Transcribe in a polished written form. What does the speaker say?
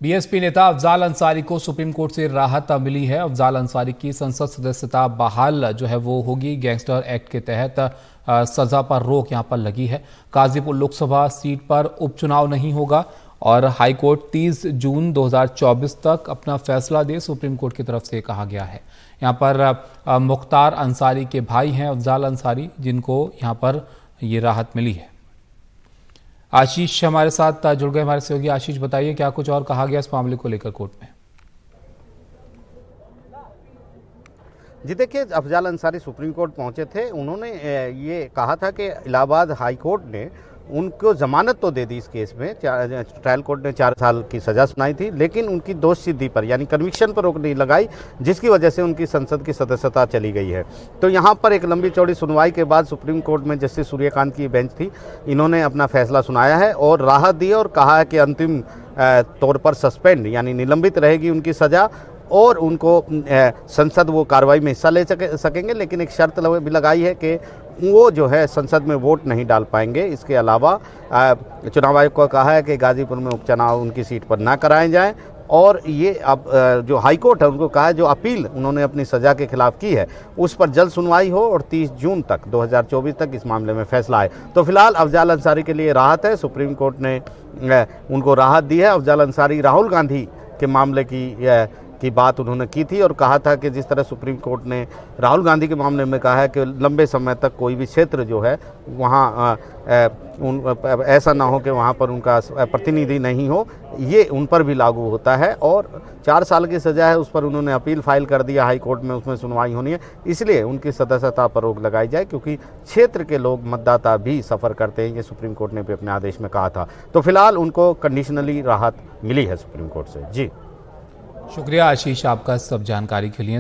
BSP नेता अफजाल अंसारी को supreme court से राहत मिली है। अफजाल अंसारी की संसद सदस्यता बहाल जो है वो होगी। गैंगस्टर एक्ट के तहत सजा पर रोक यहां पर लगी है। गाजीपुर लोकसभा सीट पर उपचुनाव नहीं होगा और हाईकोर्ट 30 जून 2024 तक अपना फैसला दे, सुप्रीम कोर्ट की तरफ से कहा गया है। यहां पर मुख्तार अंसारी के भाई हैं अफजाल अंसारी, जिनको यहां पर ये राहत मिली है। आशीष हमारे साथ जुड़ गए, हमारे सहयोगी। आशीष, बताइए क्या कुछ और कहा गया इस मामले को लेकर कोर्ट में? जी देखिए, अफजाल अंसारी सुप्रीम कोर्ट पहुंचे थे। उन्होंने ये कहा था कि इलाहाबाद हाई कोर्ट ने उनको जमानत तो दे दी इस केस में। ट्रायल कोर्ट ने 4 साल की सज़ा सुनाई थी, लेकिन उनकी दोष सिद्धि पर यानी कन्विक्शन पर रोक नहीं लगाई, जिसकी वजह से उनकी संसद की सदस्यता चली गई है। तो यहाँ पर एक लंबी चौड़ी सुनवाई के बाद सुप्रीम कोर्ट में जस्टिस सूर्यकांत की बेंच थी, इन्होंने अपना फैसला सुनाया है और राहत दी और कहा है कि अंतिम तौर पर सस्पेंड यानी निलंबित रहेगी उनकी सज़ा और उनको संसद वो कार्रवाई में हिस्सा ले सकेंगे, लेकिन एक शर्त भी लगाई है कि वो जो है संसद में वोट नहीं डाल पाएंगे। इसके अलावा चुनाव आयोग को कहा है कि गाजीपुर में उपचुनाव उनकी सीट पर ना कराए जाएं और ये अब जो हाई कोर्ट है उनको कहा है जो अपील उन्होंने अपनी सज़ा के खिलाफ की है उस पर जल्द सुनवाई हो और 30 जून तक 2024 तक इस मामले में फैसला आए। तो फिलहाल अफजाल अंसारी के लिए राहत है, सुप्रीम कोर्ट ने उनको राहत दी है। अफजाल अंसारी राहुल गांधी के मामले की बात उन्होंने की थी और कहा था कि जिस तरह सुप्रीम कोर्ट ने राहुल गांधी के मामले में कहा है कि लंबे समय तक कोई भी क्षेत्र जो है वहाँ ऐसा ना हो कि वहाँ पर उनका प्रतिनिधि नहीं हो, ये उन पर भी लागू होता है। और 4 साल की सज़ा है, उस पर उन्होंने अपील फाइल कर दिया हाई कोर्ट में, उसमें सुनवाई होनी है, इसलिए उनकी सदस्यता पर रोक लगाई जाए, क्योंकि क्षेत्र के लोग मतदाता भी सफ़र करते हैं, ये सुप्रीम कोर्ट ने भी अपने आदेश में कहा था। तो फिलहाल उनको कंडीशनली राहत मिली है सुप्रीम कोर्ट से। जी शुक्रिया आशीष आपका सब जानकारी के लिए।